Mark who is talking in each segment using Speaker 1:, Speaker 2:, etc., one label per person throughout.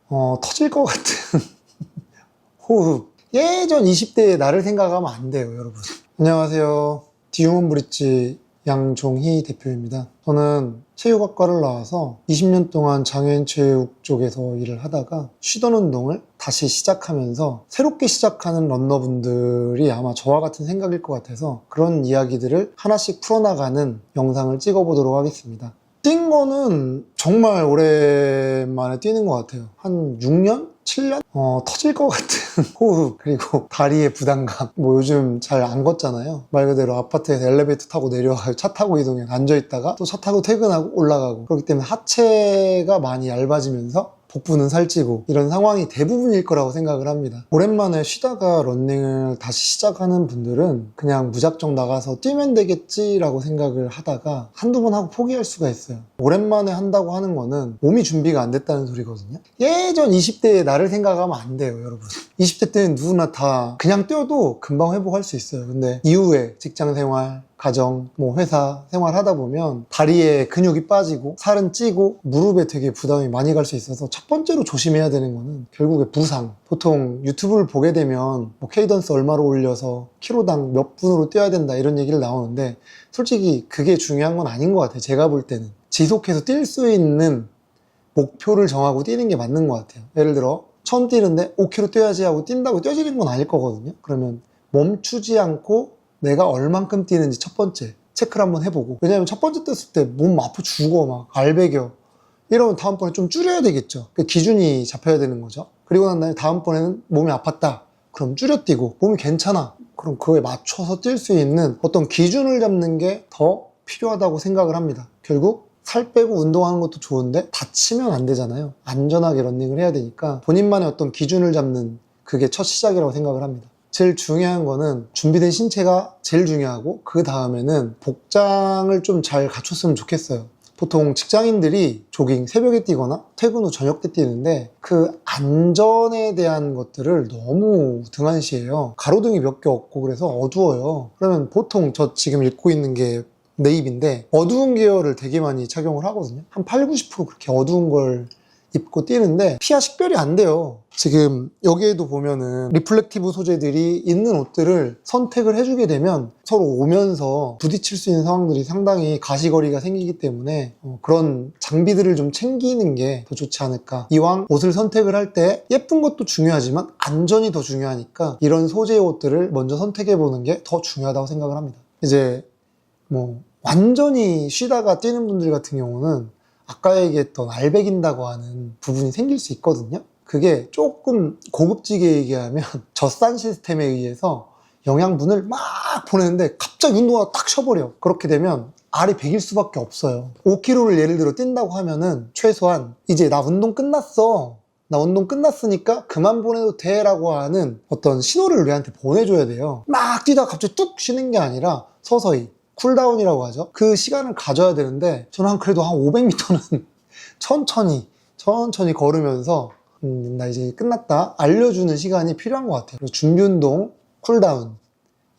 Speaker 1: 터질 것 같은 호흡. 예전 20대의 나를 생각하면 안 돼요, 여러분. 안녕하세요. 디휴먼 브릿지 양종희 대표입니다. 저는 체육학과를 나와서 20년 동안 장애인 체육 쪽에서 일을 하다가 쉬던 운동을 다시 시작하면서 새롭게 시작하는 런너분들이 아마 저와 같은 생각일 것 같아서 그런 이야기들을 하나씩 풀어나가는 영상을 찍어보도록 하겠습니다. 뛴 거는 정말 오랜만에 뛰는 것 같아요. 한 6년? 7년? 터질 것 같은 호흡, 그리고 다리의 부담감. 요즘 잘 안 걷잖아요. 말 그대로 아파트에서 엘리베이터 타고 내려와서 차 타고 이동해. 앉아있다가 또 차 타고 퇴근하고 올라가고. 그렇기 때문에 하체가 많이 얇아지면서 복부는 살찌고 이런 상황이 대부분일 거라고 생각을 합니다. 오랜만에 쉬다가 러닝을 다시 시작하는 분들은 그냥 무작정 나가서 뛰면 되겠지라고 생각을 하다가 한두 번 하고 포기할 수가 있어요. 오랜만에 한다고 하는 거는 몸이 준비가 안 됐다는 소리거든요. 예전 20대의 나를 생각하면 안 돼요, 여러분. 20대 때는 누구나 다 그냥 뛰어도 금방 회복할 수 있어요. 근데 이후에 직장생활, 가정, 회사 생활하다 보면 다리에 근육이 빠지고 살은 찌고 무릎에 되게 부담이 많이 갈 수 있어서 첫 번째로 조심해야 되는 거는 결국에 부상. 보통 유튜브를 보게 되면 케이던스 얼마로 올려서 키로당 몇 분으로 뛰어야 된다 이런 얘기를 나오는데 솔직히 그게 중요한 건 아닌 것 같아요. 제가 볼 때는 지속해서 뛸 수 있는 목표를 정하고 뛰는 게 맞는 것 같아요. 예를 들어 처음 뛰는데 5km 뛰어야지 하고 뛴다고 뛰어지는 건 아닐 거거든요. 그러면 멈추지 않고 내가 얼만큼 뛰는지 첫 번째 체크를 한번 해보고, 왜냐면 첫 번째 떴을 때 몸 아파 죽어 막 알배겨 이러면 다음번에 좀 줄여야 되겠죠. 그 기준이 잡혀야 되는 거죠. 그리고 난 다음에 다음번에는 몸이 아팠다 그럼 줄여 뛰고, 몸이 괜찮아 그럼 그거에 맞춰서 뛸 수 있는 어떤 기준을 잡는 게 더 필요하다고 생각을 합니다. 결국 살 빼고 운동하는 것도 좋은데 다치면 안 되잖아요. 안전하게 러닝을 해야 되니까 본인만의 어떤 기준을 잡는 그게 첫 시작이라고 생각을 합니다. 제일 중요한 거는 준비된 신체가 제일 중요하고 그 다음에는 복장을 좀 잘 갖췄으면 좋겠어요. 보통 직장인들이 조깅 새벽에 뛰거나 퇴근 후 저녁 때 뛰는데 그 안전에 대한 것들을 너무 등한시해요. 가로등이 몇 개 없고 그래서 어두워요. 그러면 보통 저 지금 입고 있는 게 네이비인데 어두운 계열을 되게 많이 착용을 하거든요. 한 8, 90% 그렇게 어두운 걸 입고 뛰는데 피와 식별이 안 돼요. 지금 여기에도 보면은 리플렉티브 소재들이 있는 옷들을 선택을 해주게 되면 서로 오면서 부딪힐 수 있는 상황들이 상당히 가시거리가 생기기 때문에 그런 장비들을 좀 챙기는 게 더 좋지 않을까. 이왕 옷을 선택을 할 때 예쁜 것도 중요하지만 안전이 더 중요하니까 이런 소재의 옷들을 먼저 선택해 보는 게 더 중요하다고 생각을 합니다. 이제 완전히 쉬다가 뛰는 분들 같은 경우는 아까 얘기했던 알배긴다고 하는 부분이 생길 수 있거든요. 그게 조금 고급지게 얘기하면 젖산 시스템에 의해서 영양분을 막 보내는데 갑자기 운동화가 딱 쉬어버려. 그렇게 되면 알이 배길 수밖에 없어요. 5km를 예를 들어 뛴다고 하면은 최소한 이제 나 운동 끝났어, 나 운동 끝났으니까 그만 보내도 돼 라고 하는 어떤 신호를 우리한테 보내줘야 돼요. 막 뛰다가 갑자기 뚝 쉬는 게 아니라 서서히 쿨다운이라고 하죠. 그 시간을 가져야 되는데 저는 그래도 한 500m는 천천히 걸으면서 나 이제 끝났다 알려주는 시간이 필요한 것 같아요. 그래서 준비운동, 쿨다운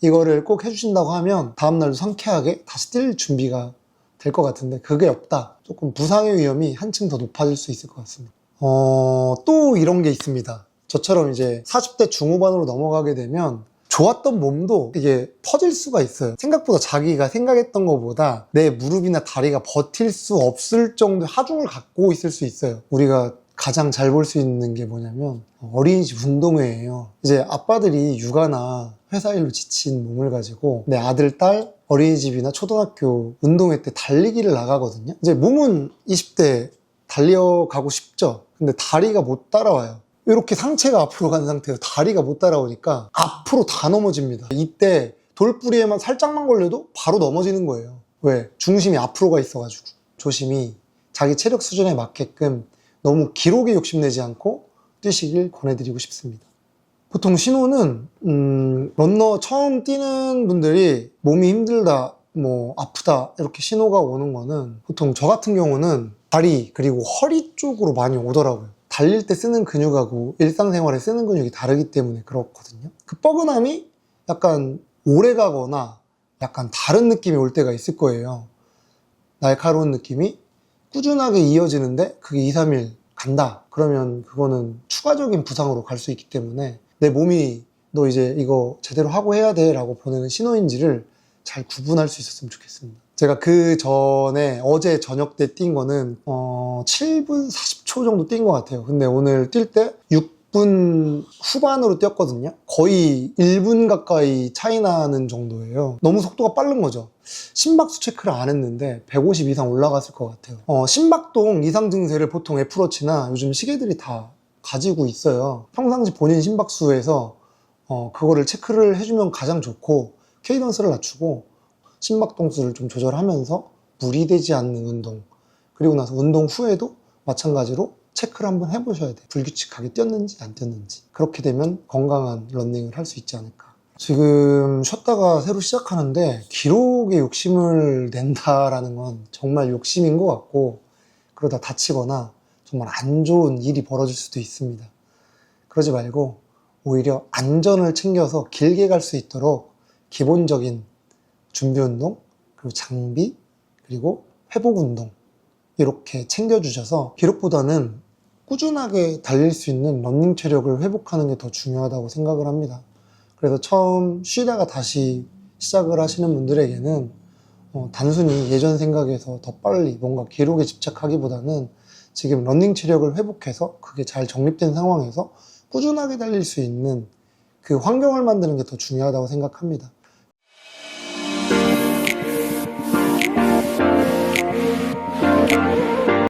Speaker 1: 이거를 꼭 해주신다고 하면 다음날도 상쾌하게 다시 뛸 준비가 될 것 같은데 그게 없다. 조금 부상의 위험이 한층 더 높아질 수 있을 것 같습니다. 또 이런 게 있습니다. 저처럼 이제 40대 중후반으로 넘어가게 되면 좋았던 몸도 이게 퍼질 수가 있어요. 생각보다 자기가 생각했던 것보다 내 무릎이나 다리가 버틸 수 없을 정도의 하중을 갖고 있을 수 있어요. 우리가 가장 잘 볼 수 있는 게 뭐냐면 어린이집 운동회예요. 이제 아빠들이 육아나 회사 일로 지친 몸을 가지고 내 아들, 딸 어린이집이나 초등학교 운동회 때 달리기를 나가거든요. 이제 몸은 20대 달려가고 싶죠. 근데 다리가 못 따라와요. 이렇게 상체가 앞으로 간 상태에서 다리가 못 따라오니까 앞으로 다 넘어집니다. 이때 돌뿌리에만 살짝만 걸려도 바로 넘어지는 거예요. 왜? 중심이 앞으로 가 있어가지고. 조심히 자기 체력 수준에 맞게끔 너무 기록에 욕심내지 않고 뛰시길 권해드리고 싶습니다. 보통 신호는 런너 처음 뛰는 분들이 몸이 힘들다, 아프다 이렇게 신호가 오는 거는 보통 저 같은 경우는 다리 그리고 허리 쪽으로 많이 오더라고요. 달릴 때 쓰는 근육하고 일상생활에 쓰는 근육이 다르기 때문에 그렇거든요. 그 뻐근함이 약간 오래 가거나 약간 다른 느낌이 올 때가 있을 거예요. 날카로운 느낌이 꾸준하게 이어지는데 그게 2, 3일 간다. 그러면 그거는 추가적인 부상으로 갈 수 있기 때문에 내 몸이 너 이제 이거 제대로 하고 해야 돼 라고 보내는 신호인지를 잘 구분할 수 있었으면 좋겠습니다. 제가 그 전에 어제 저녁 때 뛴 거는 7분 40초 정도 뛴 것 같아요. 근데 오늘 뛸 때 6분 후반으로 뛰었거든요. 거의 1분 가까이 차이 나는 정도예요. 너무 속도가 빠른 거죠. 심박수 체크를 안 했는데 150 이상 올라갔을 것 같아요. 심박동 이상 증세를 보통 애플워치나 요즘 시계들이 다 가지고 있어요. 평상시 본인 심박수에서 그거를 체크를 해주면 가장 좋고, 케이던스를 낮추고 심박동수를 좀 조절하면서 무리되지 않는 운동, 그리고 나서 운동 후에도 마찬가지로 체크를 한번 해보셔야 돼요. 불규칙하게 뛰었는지 안 뛰었는지. 그렇게 되면 건강한 러닝을 할 수 있지 않을까. 지금 쉬었다가 새로 시작하는데 기록에 욕심을 낸다라는 건 정말 욕심인 것 같고, 그러다 다치거나 정말 안 좋은 일이 벌어질 수도 있습니다. 그러지 말고 오히려 안전을 챙겨서 길게 갈 수 있도록 기본적인 준비 운동, 그리고 장비, 그리고 회복 운동 이렇게 챙겨주셔서 기록보다는 꾸준하게 달릴 수 있는 러닝 체력을 회복하는 게 더 중요하다고 생각을 합니다. 그래서 처음 쉬다가 다시 시작을 하시는 분들에게는 단순히 예전 생각에서 더 빨리 뭔가 기록에 집착하기보다는 지금 러닝 체력을 회복해서 그게 잘 정립된 상황에서 꾸준하게 달릴 수 있는 그 환경을 만드는 게 더 중요하다고 생각합니다.